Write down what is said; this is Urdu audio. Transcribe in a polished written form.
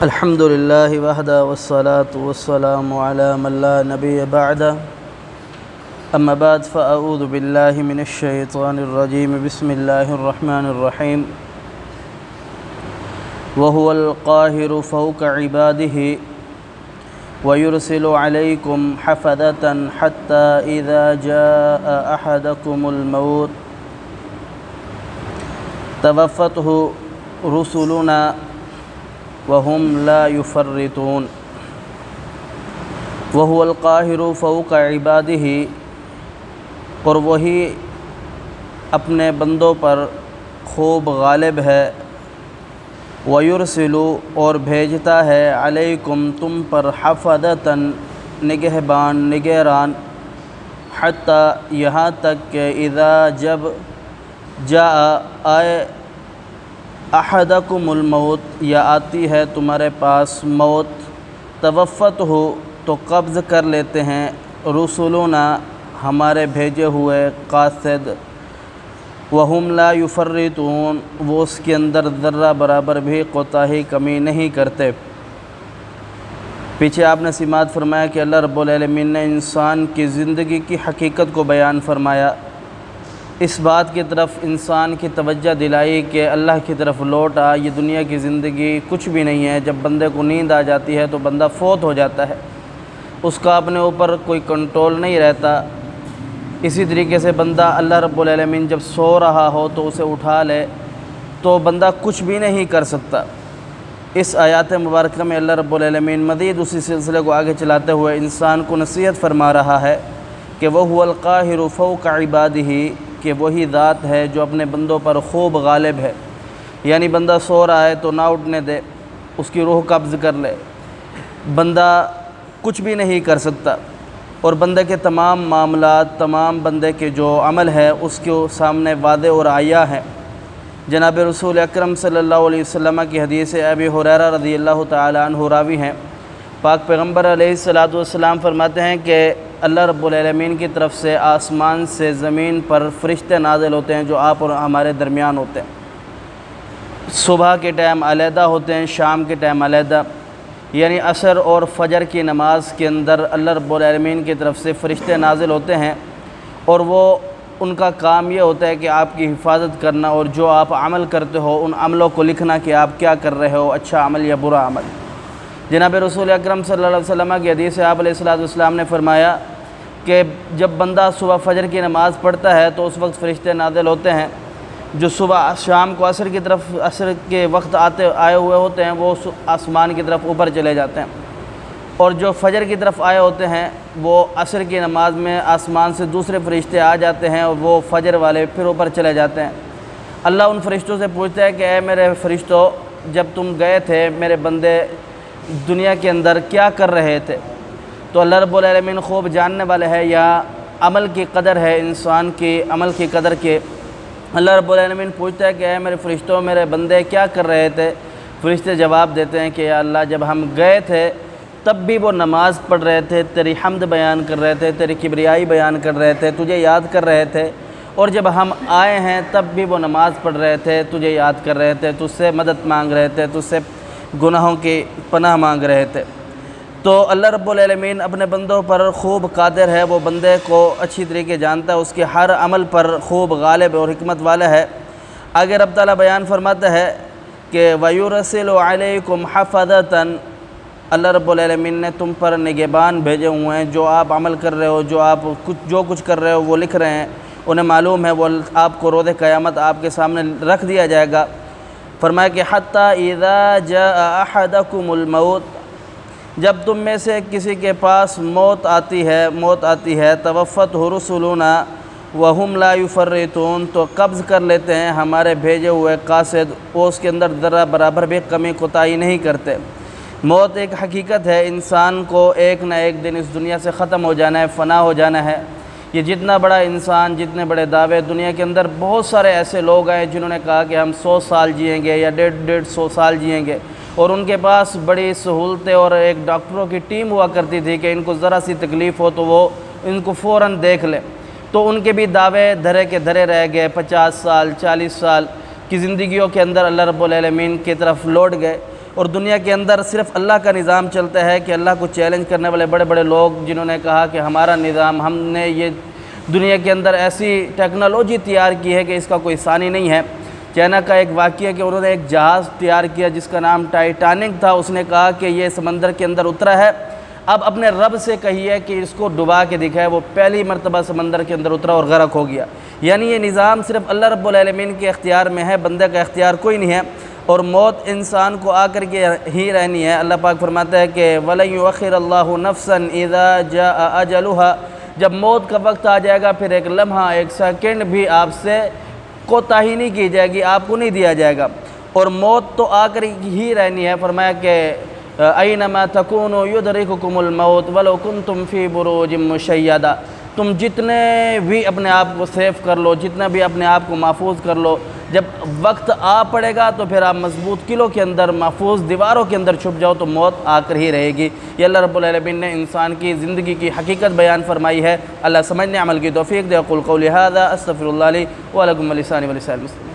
الحمد للہ وحدہ والصلاة والسلام علی من لا نبی بعدہ اما بعد فاعوذ باللہ من الشیطان الرجیم بسم اللہ الرحمن الرحیم وهو القاہر فوق عبادہ ويرسل عليكم حفظة حتى إذا جاء أحدكم الموت توفته رسلنا وهم لا يفرطون وهو القاہر فوق عباده اور وہی اپنے بندوں پر خوب غالب ہے وَيُرْسِلُ اور بھیجتا ہے علیکم تم پر حفظتاً نگہران حتیٰ یہاں تک کہ اذا جب جاء آئے احدکم الموت یا آتی ہے تمہارے پاس موت توفت ہو تو قبض کر لیتے ہیں رسولنا ہمارے بھیجے ہوئے قاصد وَهُمْ لَا يُفَرِّطُونَ وہ اس کے اندر ذرہ برابر بھی کوتاہی کمی نہیں کرتے۔ پیچھے آپ نے سماعت فرمایا کہ اللہ رب العالمین نے انسان کی زندگی کی حقیقت کو بیان فرمایا، اس بات کی طرف انسان کی توجہ دلائی کہ اللہ کی طرف لوٹ آ، یہ دنیا کی زندگی کچھ بھی نہیں ہے۔ جب بندے کو نیند آ جاتی ہے تو بندہ فوت ہو جاتا ہے، اس کا اپنے اوپر کوئی کنٹرول نہیں رہتا۔ اسی طریقے سے بندہ اللہ رب العالمین جب سو رہا ہو تو اسے اٹھا لے تو بندہ کچھ بھی نہیں کر سکتا۔ اس آیات مبارکہ میں اللہ رب العالمین مزید اسی سلسلے کو آگے چلاتے ہوئے انسان کو نصیحت فرما رہا ہے کہ وَهُوَ الْقَاهِرُ فَوْقَ عِبَادِهِ کہ وہی ذات ہے جو اپنے بندوں پر خوب غالب ہے، یعنی بندہ سو رہا ہے تو نہ اٹھنے دے، اس کی روح قبض کر لے، بندہ کچھ بھی نہیں کر سکتا، اور بندے کے تمام معاملات، تمام بندے کے جو عمل ہے اس کے سامنے واضح اور عیاں ہیں۔ جناب رسول اکرم صلی اللہ علیہ وسلم کی حدیث ابی ہریرہ رضی اللہ تعالی عنہ راوی ہیں، پاک پیغمبر علیہ السلام فرماتے ہیں کہ اللہ رب العالمین کی طرف سے آسمان سے زمین پر فرشتے نازل ہوتے ہیں جو آپ اور ہمارے درمیان ہوتے ہیں۔ صبح کے ٹائم علیحدہ ہوتے ہیں، شام کے ٹائم علیحدہ، یعنی عصر اور فجر کی نماز کے اندر اللہ رب العالمین کی طرف سے فرشتے نازل ہوتے ہیں، اور وہ ان کا کام یہ ہوتا ہے کہ آپ کی حفاظت کرنا اور جو آپ عمل کرتے ہو ان عملوں کو لکھنا کہ آپ کیا کر رہے ہو، اچھا عمل یا برا عمل۔ جناب رسول اکرم صلی اللہ علیہ وسلم کی حدیث آپ علیہ السلام نے فرمایا کہ جب بندہ صبح فجر کی نماز پڑھتا ہے تو اس وقت فرشتے نازل ہوتے ہیں، جو صبح شام کو عصر کی طرف عصر کے وقت آئے ہوئے ہوتے ہیں وہ آسمان کی طرف اوپر چلے جاتے ہیں، اور جو فجر کی طرف آئے ہوتے ہیں وہ عصر کی نماز میں آسمان سے دوسرے فرشتے آ جاتے ہیں اور وہ فجر والے پھر اوپر چلے جاتے ہیں۔ اللہ ان فرشتوں سے پوچھتا ہے کہ اے میرے فرشتوں، جب تم گئے تھے میرے بندے دنیا کے اندر کیا کر رہے تھے؟ تو اللہ رب العالمین خوب جاننے والے ہے، یا عمل کی قدر ہے انسان کی عمل کی قدر کے اللہ رب العالمین پوچھتا ہے کہ اے میرے فرشتوں، میرے بندے کیا کر رہے تھے؟ فرشتے جواب دیتے ہیں کہ یا اللہ، جب ہم گئے تھے تب بھی وہ نماز پڑھ رہے تھے، تیری حمد بیان کر رہے تھے، تیری کبریائی بیان کر رہے تھے، تجھے یاد کر رہے تھے، اور جب ہم آئے ہیں تب بھی وہ نماز پڑھ رہے تھے، تجھے یاد کر رہے تھے، تجھ سے مدد مانگ رہے تھے، تجھ سے گناہوں کی پناہ مانگ رہے تھے۔ تو اللہ رب العالمین اپنے بندوں پر خوب قادر ہے، وہ بندے کو اچھی طریقے جانتا ہے، اس کے ہر عمل پر خوب غالب اور حکمت والا ہے۔ آگے رب تعالیٰ بیان فرماتا ہے کہ وَيُرْسِلُ عَلَيْكُمْ حَفَظَةً اللہ رب العالمین نے تم پر نگہبان بھیجے ہوئے ہیں، جو آپ عمل کر رہے ہو، جو کچھ کر رہے ہو وہ لکھ رہے ہیں، انہیں معلوم ہے، وہ آپ کو روز قیامت آپ کے سامنے رکھ دیا جائے گا۔ فرمایا کہ حتیٰ اذا جاء احدکم الموت جب تم میں سے کسی کے پاس موت آتی ہے توفته رسلنا وهم لا يفرطون تو قبض کر لیتے ہیں ہمارے بھیجے ہوئے قاصد، وہ اس کے اندر ذرہ برابر بھی کمی کوتاہی نہیں کرتے۔ موت ایک حقیقت ہے، انسان کو ایک نہ ایک دن اس دنیا سے ختم ہو جانا ہے، فنا ہو جانا ہے۔ یہ جتنا بڑا انسان، جتنے بڑے دعوے، دنیا کے اندر بہت سارے ایسے لوگ ہیں جنہوں نے کہا کہ ہم 100 سال جئیں گے یا 150 سال جئیں گے، اور ان کے پاس بڑی سہولتیں اور ایک ڈاکٹروں کی ٹیم ہوا کرتی تھی کہ ان کو ذرا سی تکلیف ہو تو وہ ان کو فوراً دیکھ لیں۔ تو ان کے بھی دعوے دھرے کے دھرے رہ گئے، 50 سال 40 سال کی زندگیوں کے اندر اللہ رب العالمین کی طرف لوٹ گئے، اور دنیا کے اندر صرف اللہ کا نظام چلتا ہے کہ اللہ کو چیلنج کرنے والے بڑے بڑے لوگ جنہوں نے کہا کہ ہمارا نظام، ہم نے یہ دنیا کے اندر ایسی ٹیکنالوجی تیار کی ہے کہ اس کا کوئی ثانی نہیں ہے۔ چائنا کا ایک واقعہ کہ انہوں نے ایک جہاز تیار کیا جس کا نام ٹائٹینک تھا، اس نے کہا کہ یہ سمندر کے اندر اترا ہے، اب اپنے رب سے کہیے کہ اس کو ڈبا کے دکھائے۔ وہ پہلی مرتبہ سمندر کے اندر اترا اور غرق ہو گیا۔ یعنی یہ نظام صرف اللہ رب العالمین کے اختیار میں ہے، بندے کا اختیار کوئی نہیں ہے، اور موت انسان کو آ کر کے ہی رہنی ہے۔ اللہ پاک فرماتا ہے کہ وَلَن يُؤَخِّرَ اللَّهُ نَفْسًا إِذَا جَاءَ أَجَلُهَا، جب موت کا وقت آ جائے گا پھر ایک لمحہ ایک سیکنڈ بھی آپ سے کوتاہی نہیں کی جائے گی، آپ کو نہیں دیا جائے گا، اور موت تو آ کر ہی رہنی ہے۔ فرمایا کہ اَيْنَمَا تَكُونُوا يُدْرِكُكُمُ الْمَوْتُ وَلَوْ كُنْتُمْ فِي بُرُوجٍ مُشَيَّدَةٍ، تم جتنے بھی اپنے آپ کو سیف کر لو، جتنا بھی اپنے آپ کو محفوظ کر لو، جب وقت آ پڑے گا تو پھر آپ مضبوط قلعوں کے اندر، محفوظ دیواروں کے اندر چھپ جاؤ تو موت آ کر ہی رہے گی۔ یہ اللہ رب العالمین نے انسان کی زندگی کی حقیقت بیان فرمائی ہے۔ اللہ سمجھنے عمل کی توفیق دے۔ اقول قولی ھذا استغفر اللہ لی ولکم ولسائر المسلمین۔